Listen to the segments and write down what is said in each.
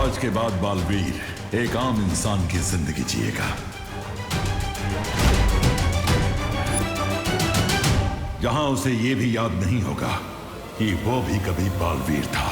आज के बाद बालवीर एक आम इंसान की जिंदगी जिएगा, जहां उसे यह भी याद नहीं होगा कि वो भी कभी बालवीर था।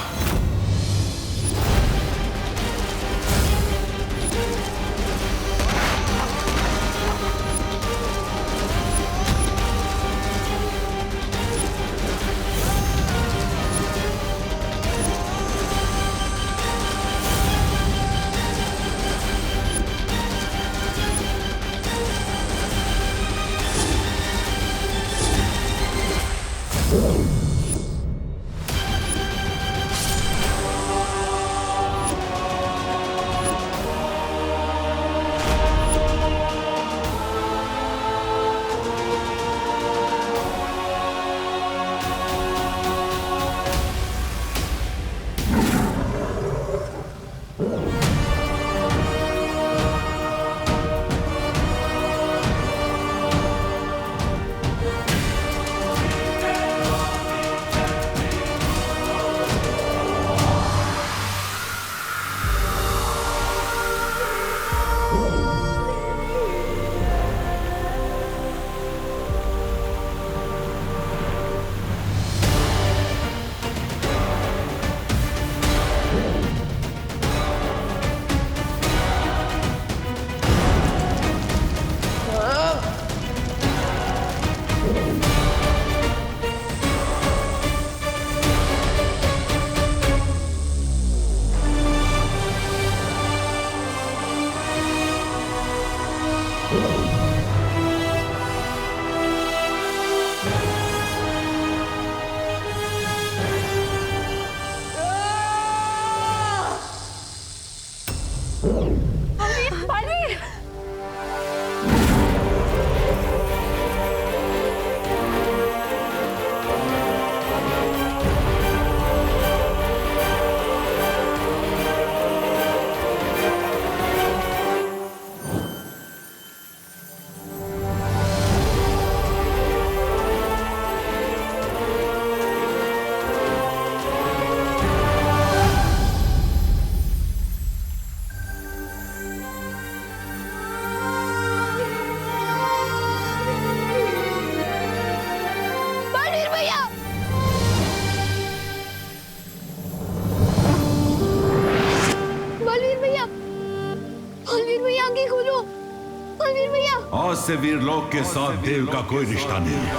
आज से वीरलोक के साथ देव का कोई रिश्ता नहीं है।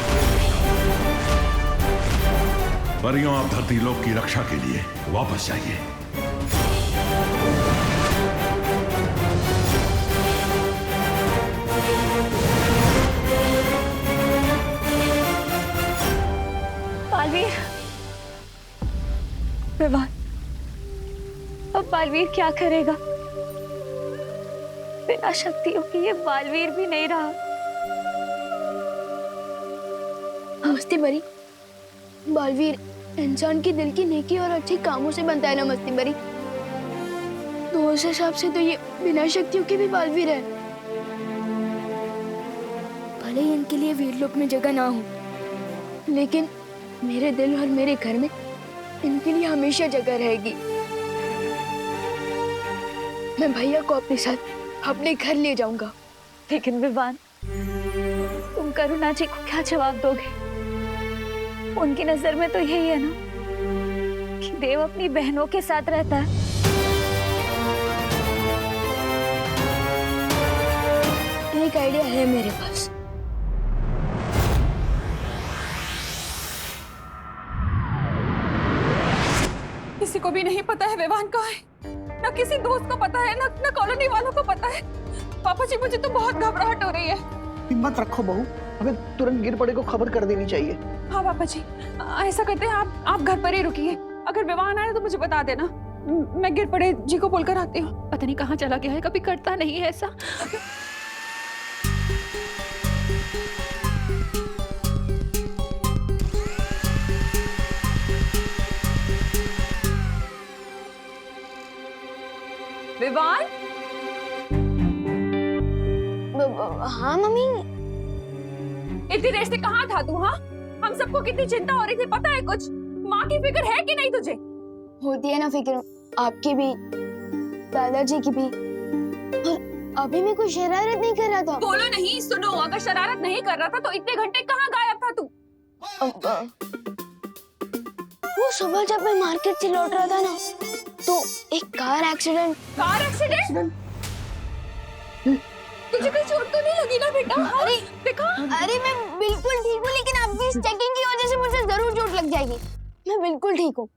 परियों, आप धरती लोक की रक्षा के लिए वापस जाइए। बालवीर, विवान, अब बालवीर क्या करेगा? बिना शक्तियों के ये बालवीर भी नहीं रहा। मस्ती बरी, बालवीर इंसान के दिल की नेकी और अच्छे कामों से बनता है ना मस्ती बरी। तो उस हिसाब से तो ये बिना शक्तियों के भी बालवीर है। भले ही इनके लिए वीरलोक में जगह ना हो, लेकिन मेरे दिल और मेरे घर में इनके लिए हमेशा जगह रहेगी। मैं भैया को अपने साथ अपने घर ले जाऊंगा। लेकिन विवान, तुम करुणा जी को क्या जवाब दोगे? उनकी नजर में तो यही है ना कि देव अपनी बहनों के साथ रहता है। एक आइडिया है मेरे पास। किसी को भी नहीं पता है विवान कहाँ है, ना किसी दोस्त को पता है, ना कॉलोनी वालों को पता है। पापा जी, मुझे तो बहुत घबराहट हो रही है। हिम्मत रखो बहू, हमें तुरंत गिर पड़े को खबर कर देनी चाहिए। हाँ पापा जी, ऐसा करते हैं, आप घर पर ही रुकिए। अगर विवान आए तो मुझे बता देना, मैं गिर पड़े जी को बोलकर आती हूँ। पता नहीं कहाँ चला गया है, कभी करता नहीं है ऐसा। विवान? हाँ मम्मी। इतनी देर से कहाँ था तू? हाँ, हम सबको कितनी चिंता हो रही थी, पता है कुछ? माँ की फिक्र है कि नहीं तुझे? होती है ना फिक्र, आपकी भी। दादाजी की भी। और अभी मैं कोई शरारत नहीं कर रहा था। बोलो नहीं, सुनो, अगर शरारत नहीं कर रहा था तो इतने घंटे कहाँ गायब था तू? वो सुबह जब मैं मार्केट से लौट रहा था ना, तो एक कार एक्सीडेंट। Car accident? तुझे कोई चोट तो नहीं लगी ना बेटा? अरे देखा? अरे मैं बिल्कुल ठीक हूँ, लेकिन आपकी इस चेकिंग की वजह से मुझे जरूर चोट लग जाएगी। मैं बिल्कुल ठीक हूँ,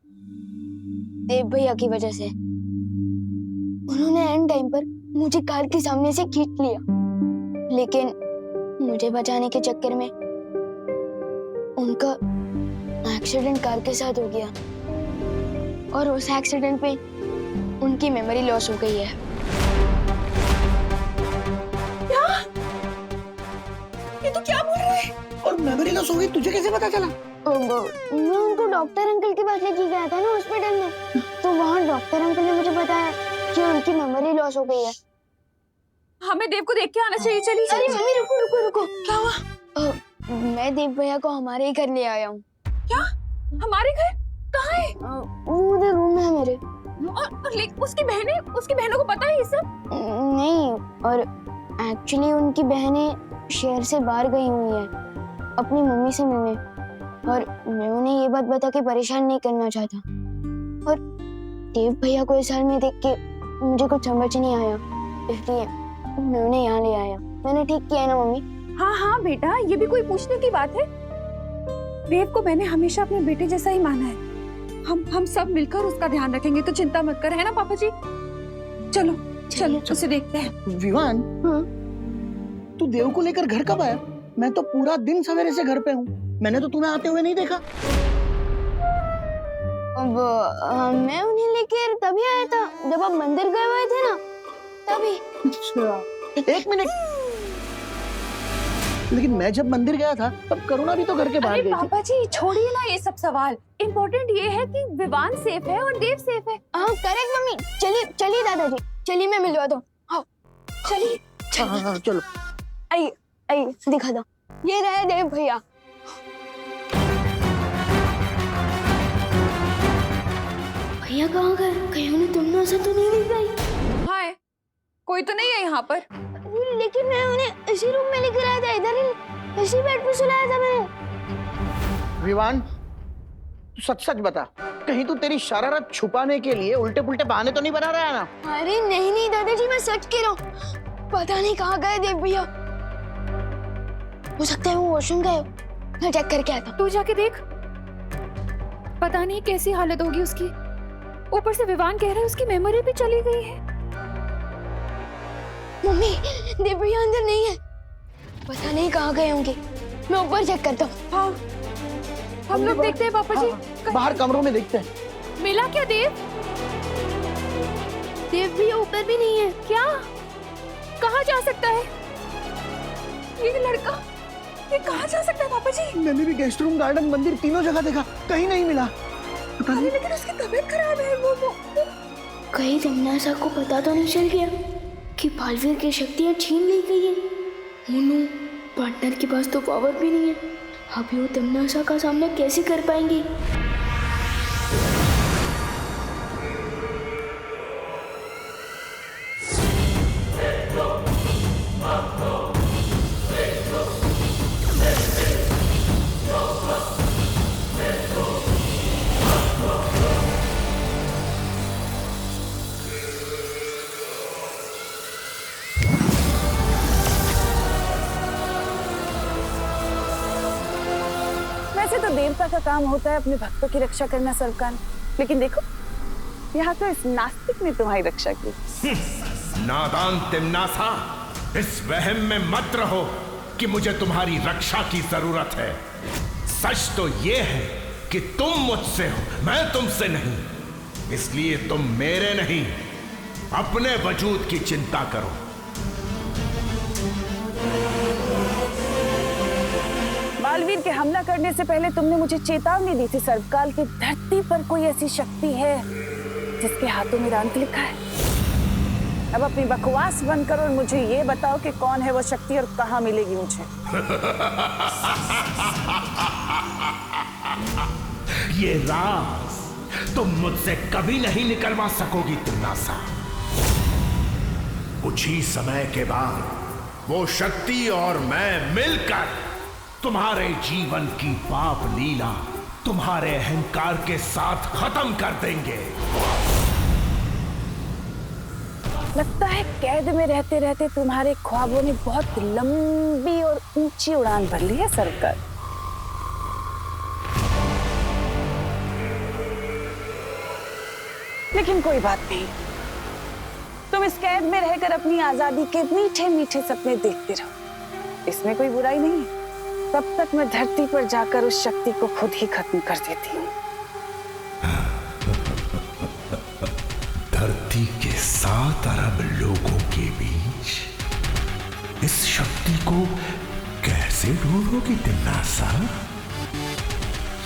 देव भैया की वजह से। उन्होंने एंड टाइम पर मुझे कार के सामने से खींच लिया, लेकिन मुझे बचाने के चक्कर में उनका एक्सीडेंट कार के साथ हो गया, और उस एक्सीडेंट पे उनकी मेमोरी लॉस हो गई है। ये तो क्या बोल रहे हैं? और मेमोरी लॉस हो गई, तुझे कैसे पता चला? मैं उनको डॉक्टर अंकल के पास लेके गया था ना हॉस्पिटल में, तो वहाँ डॉक्टर अंकल ने मुझे बताया कि उनकी मेमोरी लॉस हो गई है। हमें देव को देख के आना चाहिए। चलिए अरे चलिए। मम्मी रुको रुको रुको। क्या हुआ? मैं देव भैया को हमारे ही घर ले आया हूँ। क्या? हमारे घर? कहाँ है? वो उधर रूम में है मेरे। और उसकी बहनों को पता है ये सब? नहीं, और एक्चुअली उनकी बहनें शहर से बाहर गई हुई है अपनी मम्मी से मिलने, और मैं उन्हें ये बात बता के परेशान नहीं करना चाहता। और देव भैया को इस हाल में देख के मुझे कुछ समझ नहीं आया, इसलिए मैं उन्हें यहाँ ले आया। मैंने ठीक किया ना मम्मी? हाँ हाँ बेटा, ये भी कोई पूछने की बात है? देव को मैंने हमेशा अपने बेटे जैसा ही माना है। हम सब मिलकर उसका ध्यान रखेंगे, तो चिंता मत कर, है ना पापा जी? चलो चलो उसे देखते हैं। विवान, तू देव को लेकर घर कब आया? मैं तो पूरा दिन सवेरे से घर पे हूँ, मैंने तो तुम्हें आते हुए नहीं देखा। अब मैं उन्हें लेकर तभी आया था जब आप मंदिर गए हुए थे ना, तभी। अच्छा, एक मिनट, लेकिन मैं जब मंदिर गया था तब करुणा भी तो घर के बाहर अरे गई थी। पापा जी छोड़िए ना ये सब सवाल, इम्पोर्टेंट ये है कि विवान सेफ है और देव सेफ है। हाँ करेक्ट मम्मी। चलिए चलिए दादाजी, चलिए मैं मिलवा दूँ। हाँ चलिए। हाँ, चलो। आइए आइए दिखा दो, ये रहे देव भैया। भैया कहाँ गए? कहीं उन्हें तुमने से तो नहीं दिख गई? हाय, कोई तो नहीं है यहाँ पर। लेकिन मैं उन्हें इसी रूम में लेकर आया था, इधर ही इसी बेड पे सुलाया था मैंने। विवान, तू सच सच बता, कहीं तू तेरी शरारत छुपाने के लिए उल्टे पुल्टे बहाने तो नहीं बना रहा है ना? अरे नहीं नहीं दादाजी, मैं सच कह रहा हूँ। पता नहीं कहाँ गए देव भैया, हो सकता है वो वॉशरूम गए। मैं चेक करके आता। तू जाके देख, पता नहीं कैसी हालत होगी उसकी। ऊपर से विवान कह रहा है उसकी मेमोरी भी चली गई है। मम्मी, देव भैया अंदर नहीं है, पता नहीं कहाँ गए होंगे। मैं ऊपर चेक करता हूँ। हाँ, हम लोग देखते हैं पापा जी। हाँ, बाहर कमरों में देखते हैं। मिला क्या देव? देव भैया ऊपर भी नहीं है। क्या? कहाँ जा सकता है ये लड़का? ये कहाँ जा सकता है पापा जी? मैंने भी गेस्ट रूम, गार्डन, मंदिर तीनों जगह देखा, कहीं नहीं मिला। पता नहीं, लेकिन उसकी तबीयत खराब है। वो कहीं तमन्ना को पता तो नहीं चल गया कि बालवीर की शक्तियाँ छीन ली गई है? मुन्नू, पार्टनर के पास तो पावर भी नहीं है, अभी वो तमन्ना का सामना कैसे कर पाएंगी? वैसे तो देवता का काम होता है अपने भक्तों की रक्षा करना सरकार, लेकिन देखो यहाँ तो इस नास्तिक ने तुम्हारी रक्षा की। नादान तिम्नासा, इस वहम में मत रहो कि मुझे तुम्हारी रक्षा की जरूरत है। सच तो ये है कि तुम मुझसे हो, मैं तुमसे नहीं। इसलिए तुम मेरे नहीं, अपने वजूद की चिंता करो। बालवीर के हमला करने से पहले तुमने मुझे चेतावनी दी थी सर्वकाल की धरती पर कोई ऐसी शक्ति है जिसके हाथों में अंत लिखा है। अब अपनी बकवास बंद करो और मुझे ये बताओ कि कौन है वो शक्ति और कहाँ मिलेगी मुझे। ये राज तुम मुझसे कभी नहीं निकलवा सकोगी तिम्नासा। कुछ ही समय के बाद वो शक्ति और मैं मिलकर तुम्हारे जीवन की पाप लीला तुम्हारे अहंकार के साथ खत्म कर देंगे। लगता है कैद में रहते रहते तुम्हारे ख्वाबों ने बहुत लंबी और ऊंची उड़ान भर ली है सरकार। लेकिन कोई बात नहीं, तुम इस कैद में रहकर अपनी आजादी के मीठे मीठे सपने देखते रहो, इसमें कोई बुराई नहीं है। तब तक मैं धरती पर जाकर उस शक्ति को खुद ही खत्म कर देती हूँ। धरती के 7 अरब लोगों के बीच इस शक्ति को कैसे ढूंढोगी तिम्नासा?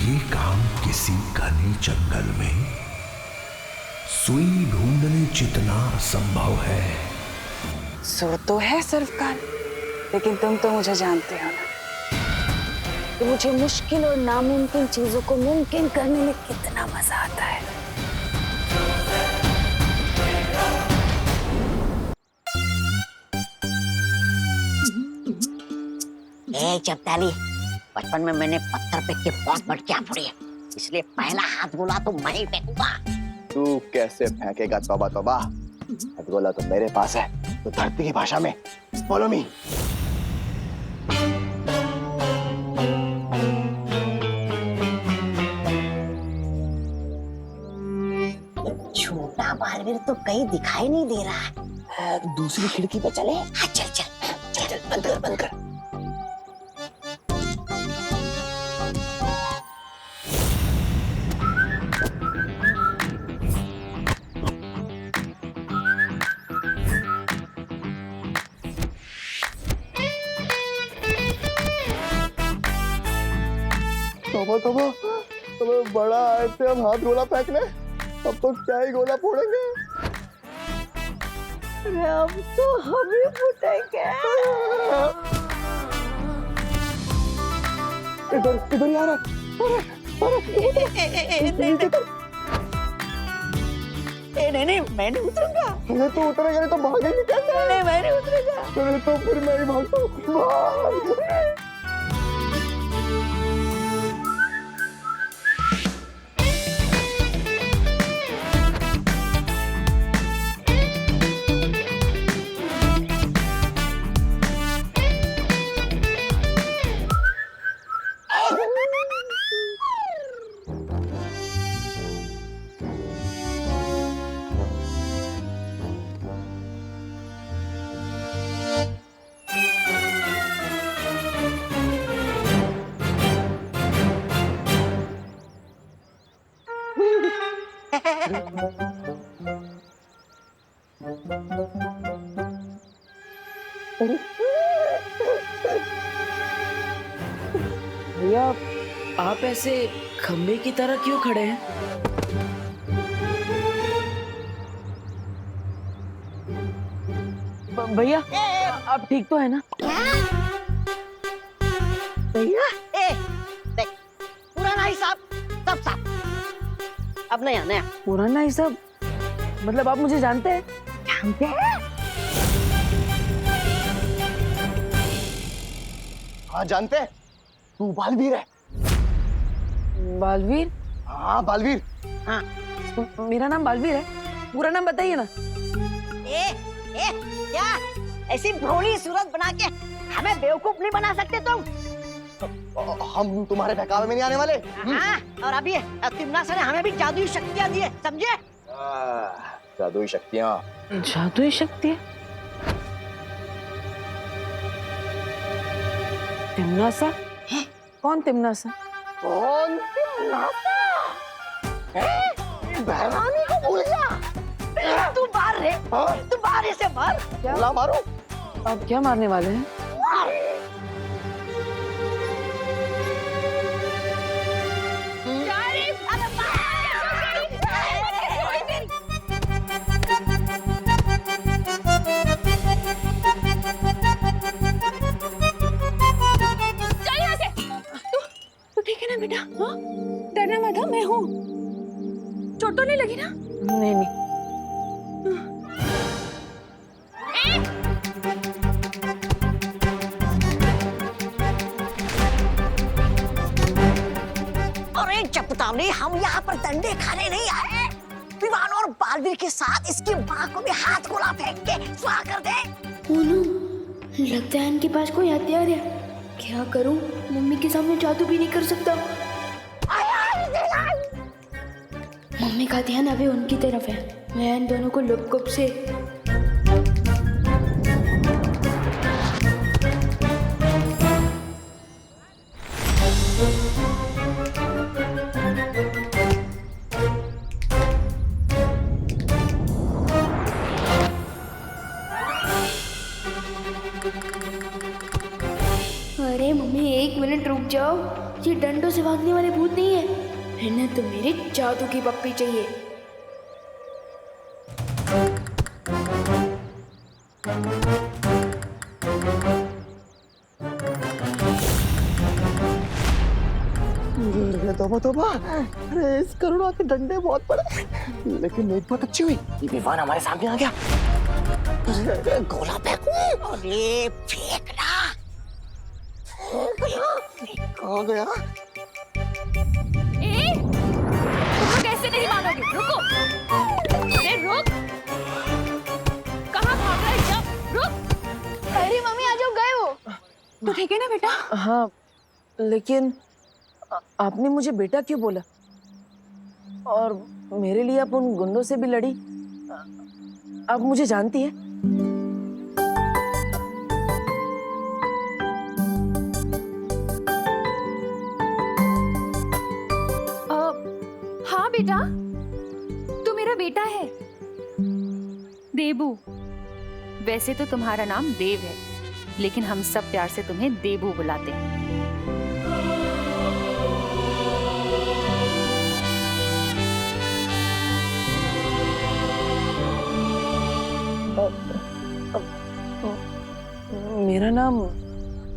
ये काम किसी घने जंगल में सुई ढूंढने जितना संभव है। सो तो है सरकार, लेकिन तुम तो मुझे जानते हो ना कि मुझे मुश्किल और नामुमकिन चीजों को मुमकिन करने में कितना मजा आता है। ए चपताली, बचपन में मैंने पत्थर फेंक के बहुत मटकियां फोड़ी है, इसलिए पहला हाथ गोला तो मैं ही फेंकूंगा। तू कैसे फेंकेगा? तौबा तौबा, हाथ गोला तो मेरे पास है। तो धरती की भाषा में फॉलो मी। छोटा बालवीर तो कहीं दिखाई नहीं दे रहा है। दूसरी खिड़की पे चले। हाँ, चल चल चल चल, बंद कर बंद कर। तौबा तौबा, तुम्हें बड़ा आए थे हम हाथ गोला फेंकने, अब तो क्या ही गोला फोड़ेंगे। अब तो हम ही फूटेंगे। इधर इधर यार, नहीं मैं नहीं उतरूंगा। ये तो उतरेगा नहीं तो भागेंगे कैसे? नहीं मैं नहीं उतरूंगा। चलो तो फिर मैं ही भागता हूँ। भैया, आप ऐसे खंबे की तरह क्यों खड़े हैं? भैया, आप ठीक तो है ना? भैया, देख, पुराना हिसाब सब साफ। अब नया नया। पुराना हिसाब मतलब आप मुझे जानते हैं? जानते हैं? हाँ जानते हैं, तू बालवीर है। बालवीर? हाँ बालवीर। हाँ। मेरा नाम बालवीर है, पूरा नाम बताइए ना। क्या ऐसी भोली सूरत बना के हमें बेवकूफ नहीं बना सकते तुम? हम तुम्हारे बहकावे में नहीं आने वाले। हाँ, और अभी तिम्नासा ने हमें भी जादुई शक्तियां दी है, समझे? जादुई शक्तियाँ। जादुई शक्ति? तिम्नासा? कौन तिम्नासा? कौन तिम्नासा? बहरानी को भूल गया? तू बाहर रहे, तू बाहर से मार। ला मारो। आप क्या मारने वाले हैं? ठीक है ना बेटा? हाँ, डरना मत, मैं हूँ। चोट तो नहीं लगी ना? नहीं नहीं। सामने हम यहाँ पर डंडे खाने नहीं आए। विवान और बालवीर के साथ इसकी माँ को भी हाथ गोला फेंक के स्वाहा कर दे। मोनू, लगता है इनके पास कोई हथियार है। क्या करूं? मम्मी के सामने जादू भी नहीं कर सकता। मम्मी का ध्यान अभी उनकी तरफ है। मैं इन दोनों को लुप-गुप से अरे मम्मी, 1 मिनट रुक जाओ। ये डंडों से भागने वाले भूत नहीं है। इन्हें तो मेरी जादू की पप्पी चाहिए। तोबा तोबा, अरे इस करुणा के डंडे बहुत बड़े, लेकिन एक बात अच्छी हुई, ये विवान हमारे सामने आ गया। अरे गोला फेंकू। अरे फेंकना। कहाँ गया? तुम कैसे नहीं मानोगे? रुको, अरे रुक, कहाँ भाग रहे हो? रुक। अरे मम्मी, आ जाओ, गए वो। तो ठीक है ना बेटा? हाँ, लेकिन आपने मुझे बेटा क्यों बोला? और मेरे लिए आप उन गुंडों से भी लड़ी। आप मुझे जानती है? हाँ बेटा, तू मेरा बेटा है, देबू। वैसे तो तुम्हारा नाम देव है, लेकिन हम सब प्यार से तुम्हें देबू बुलाते हैं। मेरा नाम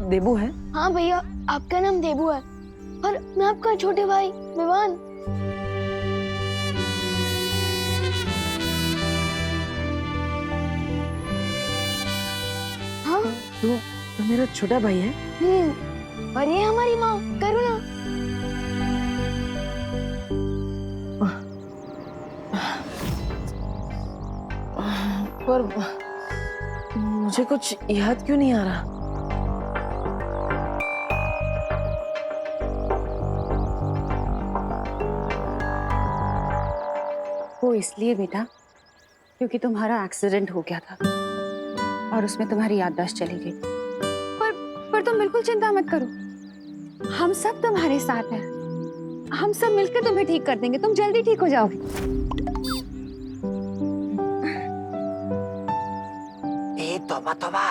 देबू है? हाँ भैया, आपका नाम देबू है और मैं आपका छोटे भाई विवान। हाँ, तो मेरा छोटा भाई है। और ये हमारी माँ करुणा। पर मुझे कुछ याद क्यों नहीं आ रहा? वो इसलिए बेटा क्योंकि तुम्हारा एक्सीडेंट हो गया था और उसमें तुम्हारी याददाश्त चली गई। पर तुम बिल्कुल चिंता मत करो, हम सब तुम्हारे साथ हैं। हम सब मिलकर तुम्हें ठीक कर देंगे, तुम जल्दी ठीक हो जाओगे। तोबा तोबा,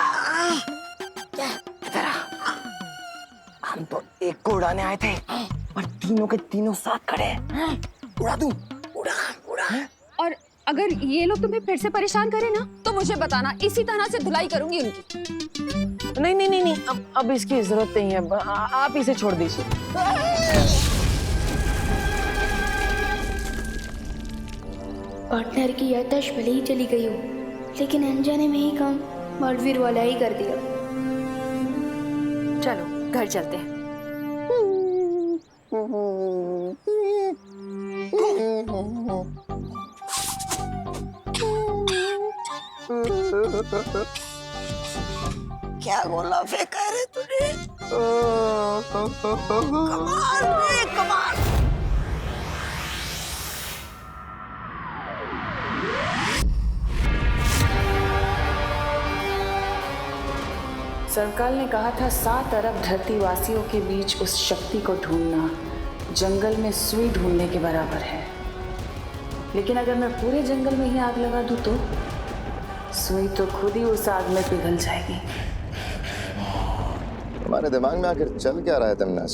इधर आ। हम तो एक को उड़ाने आए थे, पर तीनों के तीनों साथ खड़े हैं। उड़ा दूं? उड़ा उड़ा। और अगर ये लोग तुम्हें फिर से परेशान करें ना, तो मुझे बताना, इसी तरह से धुलाई करूंगी उनकी। नहीं नहीं नहीं नहीं, अब इसकी जरूरत नहीं है। आप इसे छोड़ दीजिए। पार्टनर की याददाश्त भले ही चली गई हो, लेकिन अनजाने में ही काम बालवीर वाला ही कर दिया। चलो घर चलते हैं। क्या गोला फेंका रे तूने? कमाल रे कमाल। सरकार ने कहा था 7 अरब धरतीवासियों के बीच उस शक्ति को ढूंढना जंगल में सुई ढूंढने के बराबर है। लेकिन अगर मैं पूरे जंगल में ही आग लगा दूं तो सुई तो खुद ही उस आग में पिघल जाएगी। तुम्हारे दिमाग में आखिर चल क्या रहा है तमन्ना?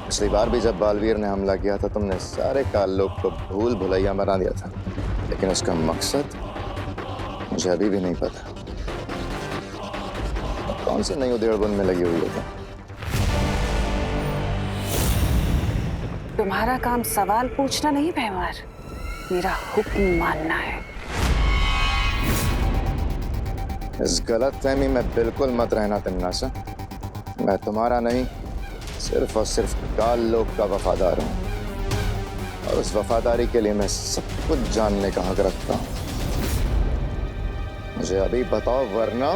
पिछली बार भी जब बालवीर ने हमला किया था, तुमने सारे काल लोग को भूल भुलैया बना दिया था, लेकिन उसका मकसद मुझे अभी भी नहीं पता। कौन सी नई उधेड़बुन में लगी हुई है? तुम्हारा काम सवाल पूछना नहीं भैमार, मेरा हुक्म मानना है। इस गलत फहमी में बिल्कुल मत रहना तमन्ना। मैं तुम्हारा नहीं, सिर्फ और सिर्फ काल लोक का वफादार हूं, और उस वफादारी के लिए मैं सब कुछ जानने का हक रखता हूं। मुझे अभी बताओ, वरना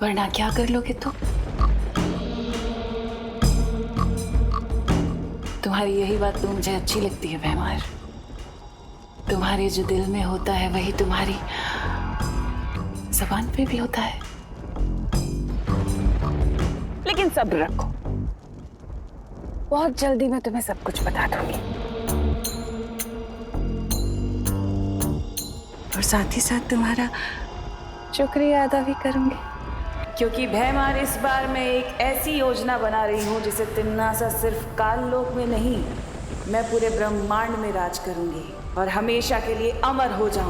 वरना क्या कर लोगे तुम? तुम्हारी यही बात तो मुझे अच्छी लगती है भैमार। तुम्हारे जो दिल में होता है वही तुम्हारी ज़बान पे भी होता है। लेकिन सब्र रखो, बहुत जल्दी मैं तुम्हें सब कुछ बता दूंगी। और साथ ही साथ तुम्हारा शुक्रिया अदा भी करूंगी, क्योंकि भैमार इस बार मैं एक ऐसी योजना बना रही हूँ जिसे तिन्नासा सिर्फ काल लोक में नहीं, मैं पूरे ब्रह्मांड में राज करूंगी और हमेशा के लिए अमर हो जाऊंगी।